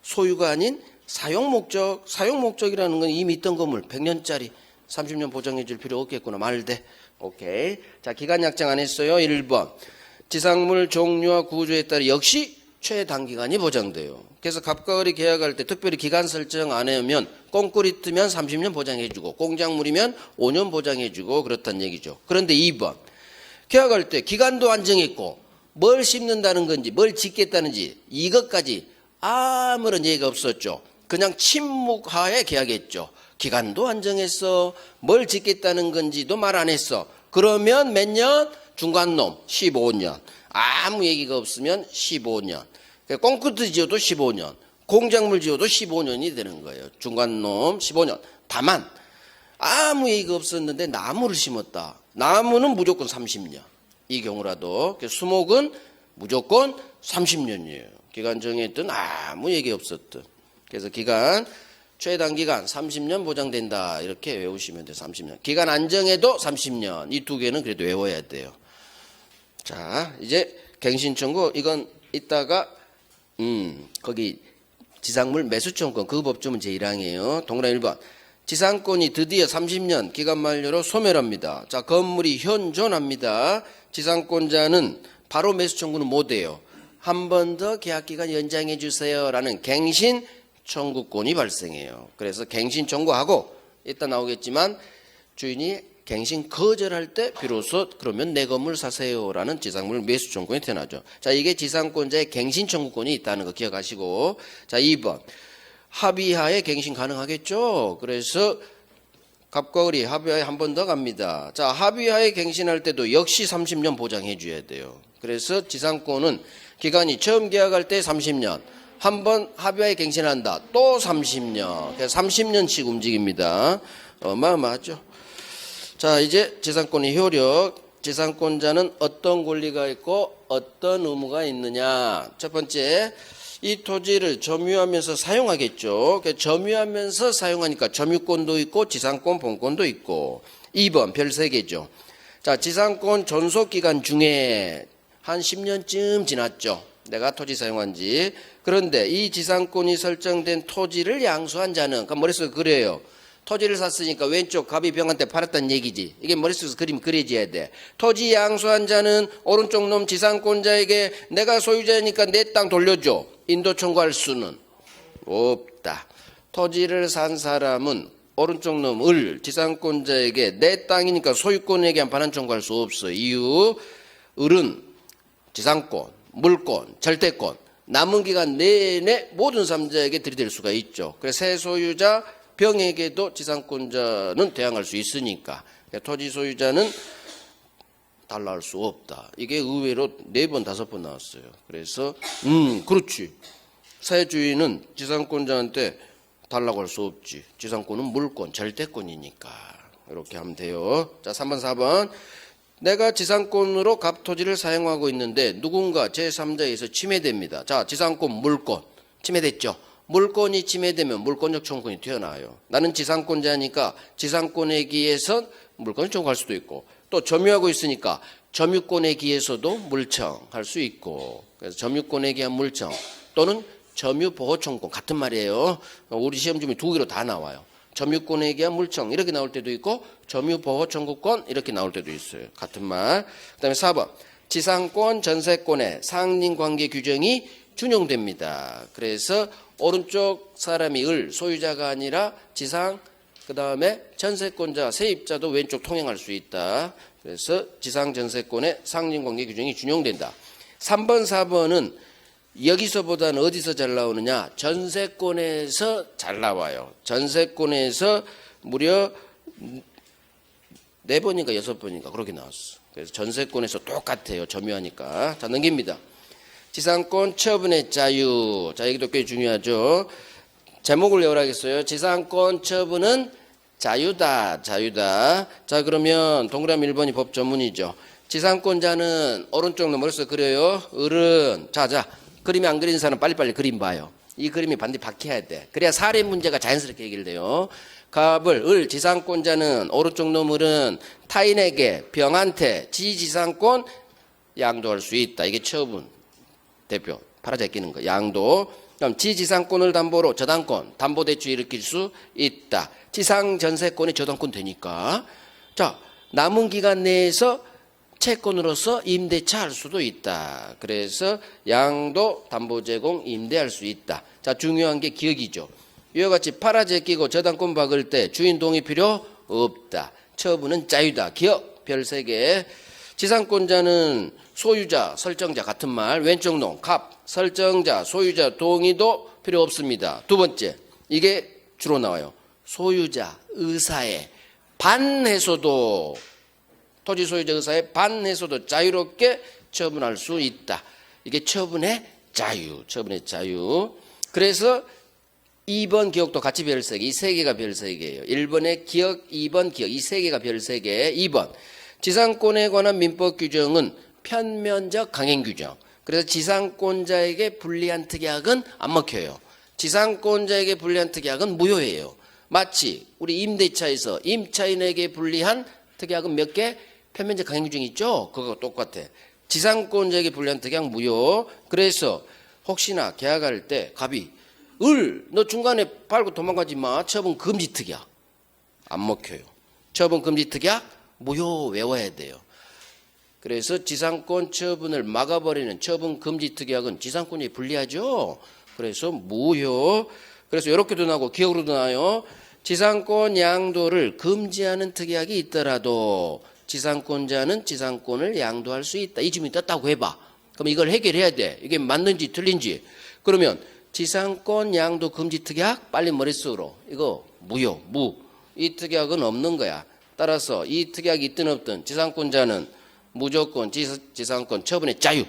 소유가 아닌 사용 목적이라는 건 이미 있던 건물 100년짜리 30년 보장해 줄 필요 없겠구나. 말돼. 오케이. 자, 기간 약정 안 했어요. 1번. 지상물 종류와 구조에 따라 역시 최단기간이 보장돼요. 그래서 갑과 을이 계약할 때 특별히 기간 설정 안 하면 꽁꾸리 뜨면 30년 보장해주고 공작물이면 5년 보장해주고 그렇다는 얘기죠. 그런데 2번 계약할 때 기간도 안 정했고 뭘 심는다는 건지 뭘 짓겠다는지 이것까지 아무런 얘기가 없었죠. 그냥 침묵하에 계약했죠. 기간도 안 정했어. 뭘 짓겠다는 건지도 말 안 했어. 그러면 몇 년? 중간놈 15년. 아무 얘기가 없으면 15년. 꽁크트 지어도 15년. 공작물 지어도 15년이 되는 거예요. 중간놈 15년. 다만 아무 얘기가 없었는데 나무를 심었다. 나무는 무조건 30년. 이 경우라도. 수목은 무조건 30년이에요. 기간 정했든 아무 얘기 없었든. 그래서 기간 최단기간 30년 보장된다. 이렇게 외우시면 돼요. 30년. 기간 안 정해도 30년. 이 두 개는 그래도 외워야 돼요. 자, 이제 갱신 청구 이건 이따가 거기 지상물 매수청구권 그 법조문 제1항이에요. 동그라미 1번. 지상권이 드디어 30년 기간 만료로 소멸합니다. 자, 건물이 현존합니다. 지상권자는 바로 매수청구는 못해요. 한 번 더 계약기간 연장해 주세요라는 갱신 청구권이 발생해요. 그래서 갱신 청구하고 이따 나오겠지만 주인이 갱신 거절할 때 비로소 그러면 내 건물 사세요라는 지상물 매수 청구권이 태어나죠. 자, 이게 지상권자의 갱신 청구권이 있다는 거 기억하시고. 자, 2번. 합의하에 갱신 가능하겠죠. 그래서 갑과 을이 합의하에 한 번 더 갑니다. 자, 합의하에 갱신할 때도 역시 30년 보장해 줘야 돼요. 그래서 지상권은 기간이 처음 계약할 때 30년, 한 번 합의하에 갱신한다. 또 30년. 그래서 30년씩 움직입니다. 어마어마하죠. 자, 이제 지상권의 효력. 지상권자는 어떤 권리가 있고 어떤 의무가 있느냐. 첫 번째, 이 토지를 점유하면서 사용하겠죠. 점유하면서 사용하니까 점유권도 있고 지상권 본권도 있고. 2번 별 3개죠. 자, 지상권 존속기간 중에 한 10년쯤 지났죠. 내가 토지 사용한 지. 그런데 이 지상권이 설정된 토지를 양수한 자는, 그러니까 머릿속에 그래요. 토지를 샀으니까 왼쪽 갑이 병한테 팔았다는 얘기지. 이게 머릿속에서 그림 그려져야 돼. 토지 양수한 자는 오른쪽 놈 지상권자에게 내가 소유자니까 내 땅 돌려줘. 인도 청구할 수는 없다. 토지를 산 사람은 오른쪽 놈 을 지상권자에게 내 땅이니까 소유권에게 반환 청구할 수 없어. 이유 을은 지상권, 물권, 절대권 남은 기간 내내 모든 삼자에게 들이댈 수가 있죠. 그래서 새 소유자 병에게도 지상권자는 대항할 수 있으니까 토지 소유자는 달라할 수 없다. 이게 의외로 4번, 5번 나왔어요. 그래서 그렇지. 새 주인은 지상권자한테 달라고 할 수 없지. 지상권은 물권, 절대권이니까. 이렇게 하면 돼요. 자, 3번, 4번. 내가 지상권으로 갑토지를 사용하고 있는데 누군가 제3자에서 침해됩니다. 자, 지상권, 물권. 침해됐죠. 물권이 침해되면 물권적 청구권이 튀어나와요. 나는 지상권자니까 지상권에 기해서 물권을 청구할 수도 있고 또 점유하고 있으니까 점유권에 기해서도 물청할 수 있고 그래서 점유권에 기한 물청 또는 점유보호청구 같은 말이에요. 우리 시험 중에 2개로 다 나와요. 점유권에 기한 물청 이렇게 나올 때도 있고 점유보호청구권 이렇게 나올 때도 있어요. 같은 말. 그 다음에 4번. 지상권, 전세권의 상린관계 규정이 준용됩니다. 그래서 오른쪽 사람이 을, 소유자가 아니라 지상, 그 다음에 전세권자, 세입자도 왼쪽 통행할 수 있다. 그래서 지상 전세권의 상징관계 규정이 준용된다. 3번, 4번은 여기서보다는 어디서 잘 나오느냐? 전세권에서 잘 나와요. 전세권에서 무려 4번인가 6번인가 그렇게 나왔어. 그래서 전세권에서 똑같아요. 점유하니까. 자, 넘깁니다. 지상권 처분의 자유. 자, 여기도 꽤 중요하죠. 제목을 외우라겠어요. 지상권 처분은 자유다. 자유다. 자, 그러면 동그라미 1번이 법 전문이죠. 지상권자는 오른쪽 너머서 그려요. 을은 자, 그림이 안 그린 사람 빨리빨리 그림 봐요. 이 그림이 반드시 박혀야 돼. 그래야 사례 문제가 자연스럽게 해결돼요. 갑을 을 지상권자는 오른쪽 놈을은 타인에게 병한테 지지상권 양도할 수 있다. 이게 처분 대표 팔아제끼는 거 양도. 그럼 지지상권을 담보로 저당권 담보대출 일으킬 수 있다. 지상전세권이 저당권 되니까. 자, 남은 기간 내에서 채권으로서 임대차 할 수도 있다. 그래서 양도, 담보 제공, 임대할 수 있다. 자, 중요한 게 기억이죠. 이와 같이 팔아제끼고 저당권 박을 때 주인 동의 필요 없다. 처분은 자유다. 기억 별 3개. 지상권자는 소유자, 설정자 같은 말. 왼쪽 놈 갑, 설정자, 소유자 동의도 필요 없습니다. 두 번째, 이게 주로 나와요. 소유자, 의사에 반해서도 토지 소유자 의사에 반해서도 자유롭게 처분할 수 있다. 이게 처분의 자유, 처분의 자유. 그래서 2번 기억도 같이 별 3개, 이 3개가 별 3개예요. 1번의 기억, 2번 기억, 이 3개가 별 3개. 2번, 지상권에 관한 민법 규정은 편면적 강행 규정. 그래서 지상권자에게 불리한 특약은 안 먹혀요. 지상권자에게 불리한 특약은 무효예요. 마치 우리 임대차에서 임차인에게 불리한 특약은 몇 개? 편면적 강행 규정이 있죠? 그거 똑같아. 지상권자에게 불리한 특약 무효. 그래서 혹시나 계약할 때 갑이 너 중간에 팔고 도망가지 마. 처분 금지 특약. 안 먹혀요. 처분 금지 특약 무효 외워야 돼요. 그래서 지상권 처분을 막아버리는 처분 금지 특약은 지상권이 불리하죠. 그래서 무효. 그래서 이렇게도 나오고 기억으로도 나와요. 지상권 양도를 금지하는 특약이 있더라도 지상권자는 지상권을 양도할 수 있다. 이 질문이 떴다고 해봐. 그럼 이걸 해결해야 돼. 이게 맞는지 틀린지. 그러면 지상권 양도 금지 특약 빨리 머릿속으로 이거 무효, 무. 이 특약은 없는 거야. 따라서 이 특약이 있든 없든 지상권자는 무조건 지상권 처분의 자유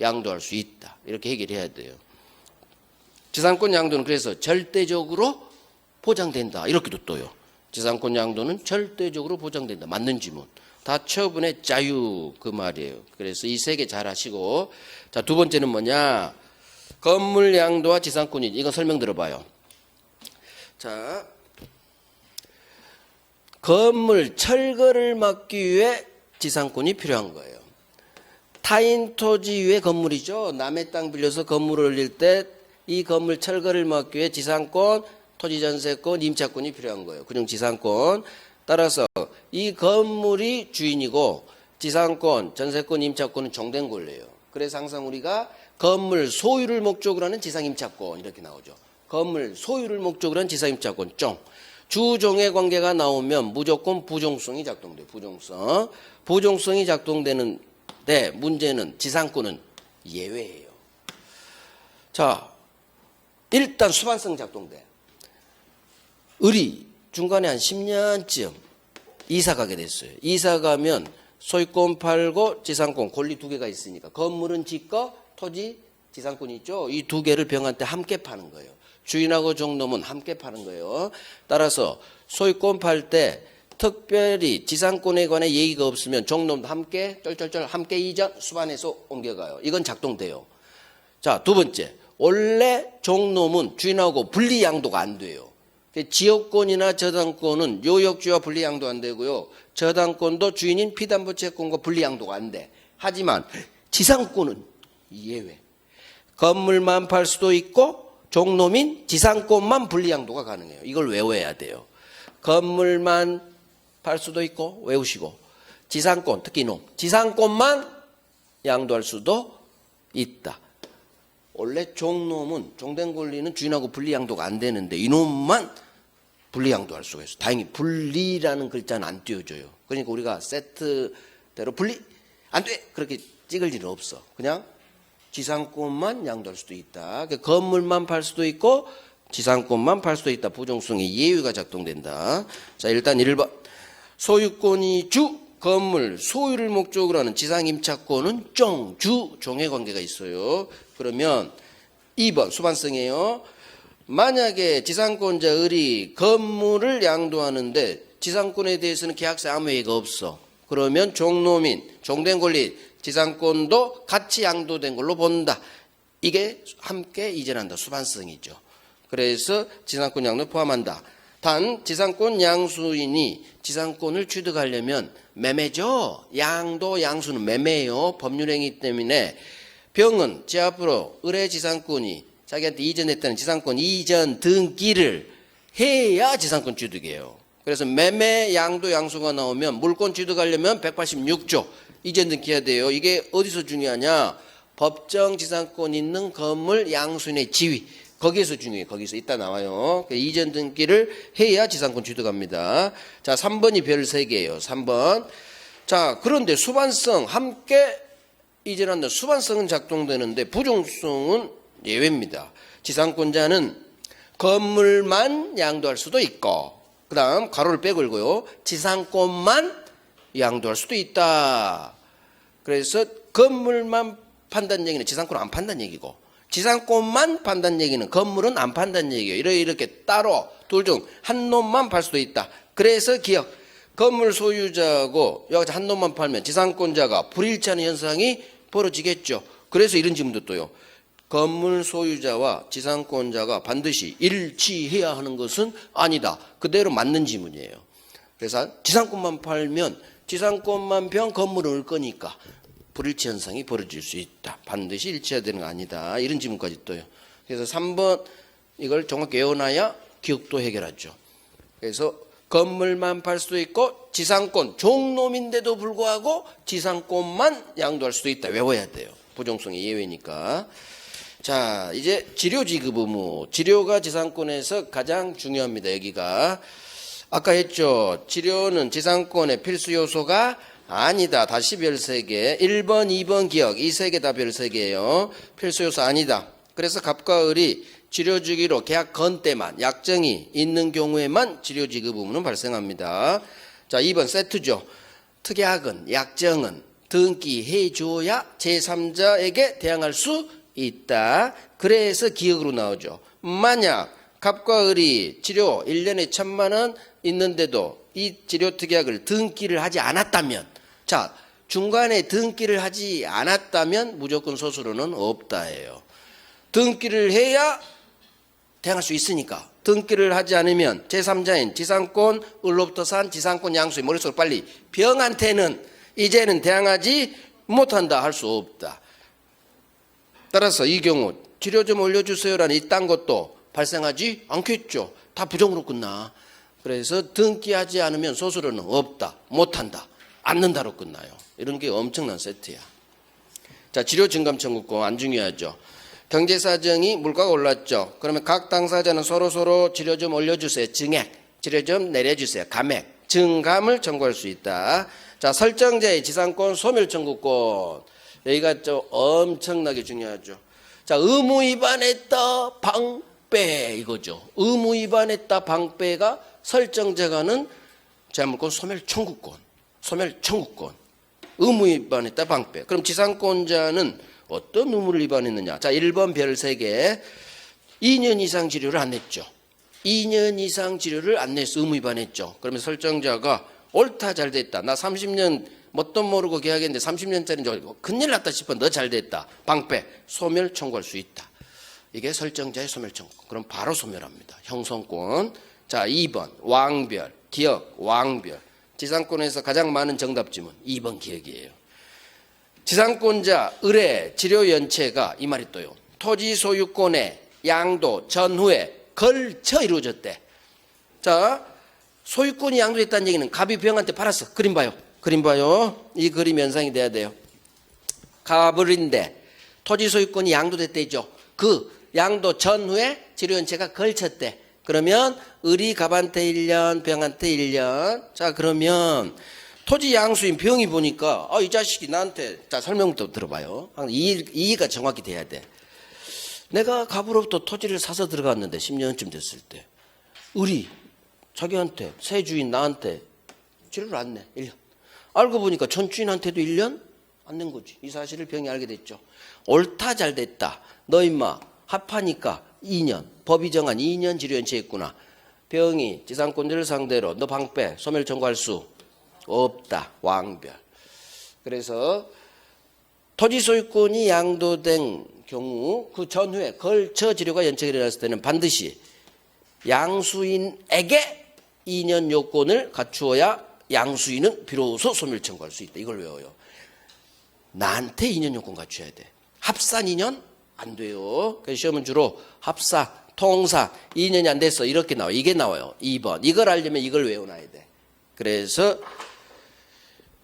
양도할 수 있다. 이렇게 해결해야 돼요. 지상권 양도는 그래서 절대적으로 보장된다. 이렇게도 떠요. 지상권 양도는 절대적으로 보장된다. 맞는 지문. 다 처분의 자유 그 말이에요. 그래서 이 3개 잘 하시고. 자, 두 번째는 뭐냐? 건물 양도와 지상권이 이거 설명 들어봐요. 자, 건물 철거를 막기 위해 지상권이 필요한 거예요. 타인 토지 위에 건물이죠. 남의 땅 빌려서 건물을 올릴 때 이 건물 철거를 막기 위해 지상권, 토지전세권, 임차권이 필요한 거예요. 그중 지상권. 따라서 이 건물이 주인이고 지상권, 전세권, 임차권은 종된 권리예요. 그래서 항상 우리가 건물 소유를 목적으로 하는 지상임차권 이렇게 나오죠. 건물 소유를 목적으로 하는 지상임차권 종. 주종의 관계가 나오면 무조건 부종성이 작동돼요. 부종성. 부종성이 작동되는데 문제는 지상권은 예외예요. 자, 일단 수반성 작동돼. 을이 중간에 한 10년쯤 이사 가게 됐어요. 이사 가면 소유권 팔고 지상권 권리 2개가 있으니까 건물은 지 거, 토지 지상권이 있죠. 이 2개를 병한테 함께 파는 거예요. 주인하고 종놈은 함께 파는 거예요. 따라서 소유권 팔 때 특별히 지상권에 관해 얘기가 없으면 종놈도 함께 쩔쩔쩔 함께 이전 수반해서 옮겨가요. 이건 작동돼요. 자, 두 번째. 원래 종놈은 주인하고 분리 양도가 안 돼요. 지역권이나 저당권은 요역주와 분리 양도 안 되고요. 저당권도 주인인 피담보채권과 분리 양도가 안 돼. 하지만 지상권은 예외. 건물만 팔 수도 있고 종놈인 지상권만 분리 양도가 가능해요. 이걸 외워야 돼요. 건물만 팔 수도 있고 외우시고 지상권 특히 이놈 지상권만 양도할 수도 있다. 원래 종놈은 종된 권리는 주인하고 분리양도가 안 되는데 이놈만 분리양도할 수가 있어. 다행히 분리라는 글자는 안 띄워줘요. 그러니까 우리가 세트대로 분리 안 돼! 그렇게 찍을 일은 없어. 그냥 지상권만 양도할 수도 있다. 그러니까 건물만 팔 수도 있고 지상권만 팔 수도 있다. 부정성의 예외가 작동된다. 자, 일단 1번. 소유권이 주, 건물, 소유를 목적으로 하는 지상임차권은 주, 종의 관계가 있어요. 그러면 2번 수반성이에요. 만약에 지상권자 을이 건물을 양도하는데 지상권에 대해서는 계약서에 아무 얘기가 없어. 그러면 종노민, 종된 권리, 지상권도 같이 양도된 걸로 본다. 이게 함께 이전한다. 수반성이죠. 그래서 지상권 양도 포함한다. 단 지상권 양수인이 지상권을 취득하려면 매매죠. 양도 양수는 매매예요. 법률행위 때문에 병은 제 앞으로 을의 지상권이 자기한테 이전했다는 지상권 이전 등기를 해야 지상권 취득이에요. 그래서 매매 양도 양수가 나오면 물권 취득하려면 186조 이전 등기해야 돼요. 이게 어디서 중요하냐? 법정 지상권 있는 건물 양수인의 지위. 거기에서 중요해요. 거기서 이따 나와요. 이전 등기를 해야 지상권 취득합니다. 자, 3번이 별 3개예요. 3번. 자, 그런데 수반성 함께 이전한다. 수반성은 작동되는데 부종성은 예외입니다. 지상권자는 건물만 양도할 수도 있고 그 다음 가로를 빼걸고요. 지상권만 양도할 수도 있다. 그래서 건물만 판다는 얘기는 지상권은 안 판다는 얘기고 지상권만 판다는 얘기는 건물은 안 판다는 얘기예요. 이렇게 따로 둘 중 한 놈만 팔 수도 있다. 그래서 기억. 건물 소유자하고 여기서 한 놈만 팔면 지상권자가 불일치하는 현상이 벌어지겠죠. 그래서 이런 질문도 또요. 건물 소유자와 지상권자가 반드시 일치해야 하는 것은 아니다. 그대로 맞는 지문이에요. 그래서 지상권만 팔면 지상권만 병 건물을 을 거니까 불일치 현상이 벌어질 수 있다. 반드시 일치해야 되는 거 아니다. 이런 지문까지 떠요. 그래서 3번 이걸 정확히 외워놔야 기억도 해결하죠. 그래서 건물만 팔 수도 있고 지상권 종놈인데도 불구하고 지상권만 양도할 수도 있다. 외워야 돼요. 부정성의 예외니까. 자, 이제 지료지급 의무. 지료가 지상권에서 가장 중요합니다. 여기가. 아까 했죠. 지료는 지상권의 필수 요소가 아니다. 다시 별 3개. 1번, 2번 기억. 이 3개 다 별 3개예요. 필수 요소 아니다. 그래서 갑과 을이 지료 주기로 계약 건 때만 약정이 있는 경우에만 지료 지급 의무는 발생합니다. 자, 2번 세트죠. 특약은 약정은 등기해 줘야 제3자에게 대항할 수 있다. 그래서 기억으로 나오죠. 만약 갑과 을이 지료 1년에 1,000만 원 있는데도 이 지료 특약을 등기를 하지 않았다면, 자, 중간에 등기를 하지 않았다면 무조건 소수로는 없다예요. 등기를 해야 대항할 수 있으니까. 등기를 하지 않으면 제3자인 지상권 을로부터 산 지상권 양수의 머릿속으로 빨리 병한테는 이제는 대항하지 못한다 할 수 없다. 따라서 이 경우 지료 좀 올려주세요라는 이딴 것도 발생하지 않겠죠. 다 부정으로 끝나. 그래서 등기하지 않으면 소수로는 없다, 못한다, 않는다로 끝나요. 이런 게 엄청난 세트야. 자, 지료 증감 청구권 안 중요하죠. 경제사정이 물가가 올랐죠. 그러면 각 당사자는 서로 지료 좀 올려주세요. 증액, 지료 좀 내려주세요. 감액, 증감을 청구할 수 있다. 자, 설정자의 지상권 소멸 청구권. 여기가 좀 엄청나게 중요하죠. 자, 의무 위반했다 방배 이거죠. 의무 위반했다 방배가 설정자가는 재물권 소멸 청구권. 소멸 청구권. 의무 위반했다 방배. 그럼 지상권자는 어떤 의무를 위반했느냐? 자, 1번 별 3개. 2년 이상 지료를 안 냈죠. 2년 이상 지료를 안 냈어. 의무 위반했죠. 그러면 설정자가 옳다 잘 됐다. 나 30년 뭣도 모르고 계약했는데 30년짜리인 줄 알고 큰일 났다 싶어. 너 잘 됐다. 방패, 소멸 청구할 수 있다. 이게 설정자의 소멸 청구. 그럼 바로 소멸합니다. 형성권. 자, 2번 왕별, 기억, 왕별. 지상권에서 가장 많은 정답 지문 2번 기억이에요. 지상권자 을의 지료 연체가 이 말이 또요. 토지 소유권의 양도 전후에 걸쳐 이루어졌대. 자, 소유권이 양도됐다는 얘기는 갑이 병한테 팔았어. 그림 봐요. 그림 봐요. 이 그림 연상이 돼야 돼요. 갑을인데 토지 소유권이 양도됐대죠. 그 양도 전후에 지료연체가 걸쳤대. 그러면 을이 갑한테 1년, 병한테 1년. 자, 그러면 토지 양수인 병이 보니까 이 자식이 나한테, 자, 설명부터 들어봐요. 이해가 정확히 돼야 돼. 내가 갑으로부터 토지를 사서 들어갔는데 10년쯤 됐을 때 을이 자기한테, 새 주인 나한테 지료를 안 내. 1년. 알고 보니까 전 주인한테도 1년 안 낸 거지. 이 사실을 병이 알게 됐죠. 옳다, 잘 됐다. 너 임마 합하니까 2년, 법이 정한 2년 지료연체했구나. 병이 지상권자를 상대로 너 방패, 소멸 청구할 수 없다. 왕별. 그래서 토지 소유권이 양도된 경우 그 전후에 걸쳐 지료가 연체가 일어났을 때는 반드시 양수인에게 2년 요건을 갖추어야 양수인은 비로소 소멸 청구할 수 있다. 이걸 외워요. 나한테 2년 요건 갖춰야 돼. 합산 2년 안 돼요. 그래서 시험은 주로 합사, 통사 2년이 안 됐어. 이렇게 나와요. 이게 나와요. 2번. 이걸 알려면 이걸 외워놔야 돼. 그래서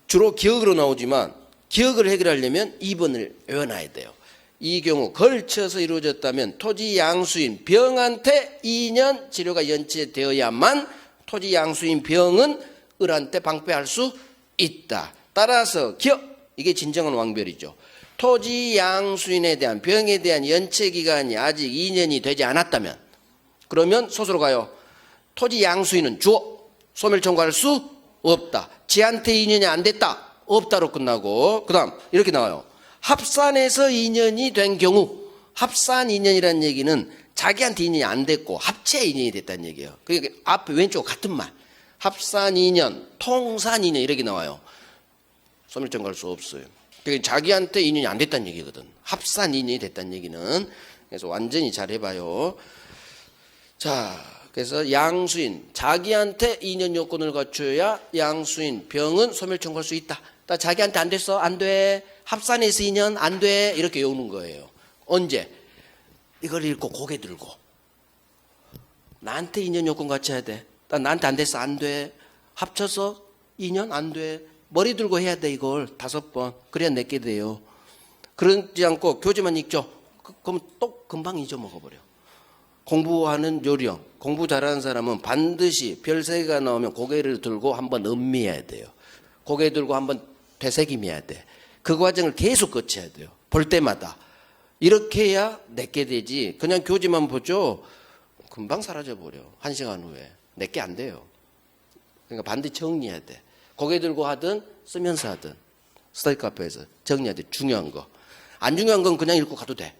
주로 기억으로 나오지만 기억을 해결하려면 2번을 외워놔야 돼요. 이 경우 걸쳐서 이루어졌다면 토지 양수인 병한테 2년 지료가 연체되어야만 토지 양수인 병은 을한테 방패할 수 있다. 따라서 기억, 이게 진정한 왕별이죠. 토지 양수인에 대한 병에 대한 연체 기간이 아직 2년이 되지 않았다면 그러면 소수로 가요. 토지 양수인은 주어 소멸 청구할 수 없다. 지한테 2년이 안 됐다. 없다로 끝나고 그 다음 이렇게 나와요. 합산해서 2년이 된 경우 합산 2년이라는 얘기는 자기한테 2년이 안 됐고 합체 2년이 됐다는 얘기예요. 그러니까 앞에 왼쪽 같은 말. 합산 2년, 통산 2년 이렇게 나와요. 소멸 청구할 수 없어요. 그러니까 자기한테 2년이 안 됐다는 얘기거든. 합산 2년이 됐다는 얘기는. 그래서 완전히 잘 해봐요. 자, 그래서 양수인, 자기한테 2년 요건을 갖춰야 양수인 병은 소멸 청구할 수 있다. 자기한테 안 됐어? 안 돼. 합산해서 2년 안 돼. 이렇게 외우는 거예요. 언제? 이걸 읽고 고개 들고. 나한테 2년 요건 갖춰야 돼. 나한테 안 됐어? 안 돼. 합쳐서 2년 안 돼. 머리 들고 해야 돼. 이걸 5번. 그래야 내게 돼요. 그러지 않고 교재만 읽죠. 그럼 또 금방 잊어먹어버려. 공부하는 요령, 공부 잘하는 사람은 반드시 별 3개가 나오면 고개를 들고 한번 음미해야 돼요. 고개 들고 한번 되새김해야 돼. 그 과정을 계속 거쳐야 돼요. 볼 때마다. 이렇게 해야 내게 되지. 그냥 교재만 보죠. 금방 사라져버려. 1시간 후에. 내게 안 돼요. 그러니까 반드시 정리해야 돼. 고개 들고 하든 쓰면서 하든 스터디 카페에서 정리해야 돼. 중요한 거. 안 중요한 건 그냥 읽고 가도 돼.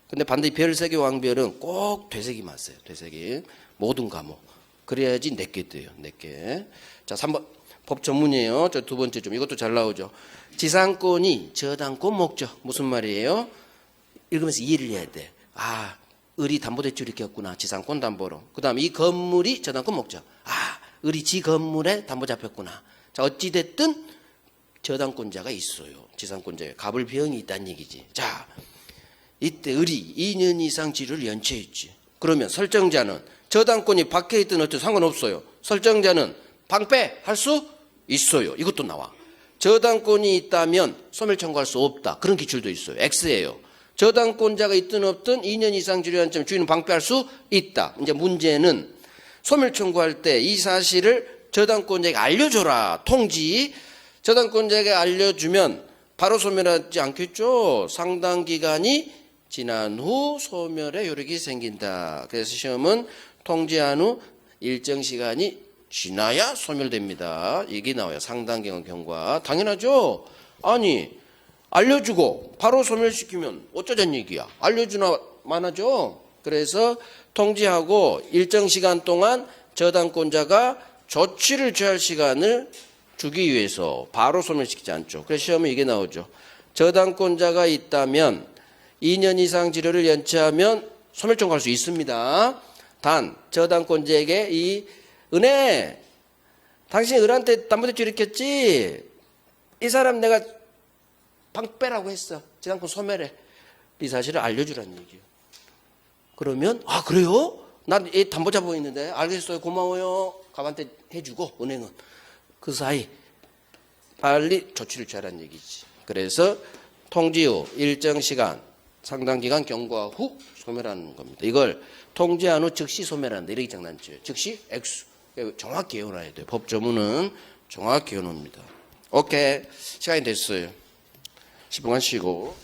근데 반드시 별 3개 왕별은 꼭 되새김 하세요. 되새김. 모든 과목. 그래야지 내게 돼요. 내게. 자, 3번. 법 전문이에요. 저 두 번째 좀. 이것도 잘 나오죠. 지상권이 저당권 목적. 무슨 말이에요? 읽으면서 이해를 해야 돼. 아, 을이 담보대출 이렇게 했구나. 지상권 담보로. 그 다음에 이 건물이 저당권 목적. 아, 을이 지 건물에 담보 잡혔구나. 자, 어찌됐든 저당권자가 있어요. 지상권자에 갑을 병이 있다는 얘기지. 자, 이때 을이 2년 이상 지료를 연체했지. 그러면 설정자는 저당권이 밖에 있든 어쨌든 상관없어요. 설정자는 방패할 수 있어요. 이것도 나와. 저당권이 있다면 소멸 청구할 수 없다. 그런 기출도 있어요. X예요. 저당권자가 있든 없든 2년 이상 지료한 점 주인은 방패할 수 있다. 이제 문제는 소멸 청구할 때 이 사실을 저당권자에게 알려줘라. 통지. 저당권자에게 알려주면 바로 소멸하지 않겠죠. 상당 기간이 지난 후 소멸의 효력이 생긴다. 그래서 시험은 통지한 후 일정 시간이 지나야 소멸됩니다. 이게 나와요. 상당 기간 경과. 당연하죠. 아니 알려주고 바로 소멸시키면 어쩌자는 얘기야. 알려주나만 하죠. 그래서 통지하고 일정 시간 동안 저당권자가 조치를 취할 시간을 주기 위해서 바로 소멸시키지 않죠. 그래서 시험에 이게 나오죠. 저당권자가 있다면 2년 이상 지료를 연체하면 소멸 청구할 수 있습니다. 단 저당권자에게 이 은혜, 당신이 을한테 담보대출 일으켰지? 이 사람 내가 방패라고 했어. 지상권 소멸해. 이 사실을 알려주라는 얘기예요. 그러면 아 그래요? 난 이 담보 잡고 있는데 알겠어요. 고마워요. 갑한테 해주고 은행은. 그 사이 빨리 조치를 취하라는 얘기지. 그래서 통지 후 일정 시간 상당 기간 경과 후 소멸하는 겁니다. 이걸 통제한 후 즉시 소멸한다. 이렇게 장난쳐요. 즉시 액수. 정확히 외워놔야 돼요. 법조문은 정확히 외워놓습니다. 오케이. 시간이 됐어요. 10분간 쉬고.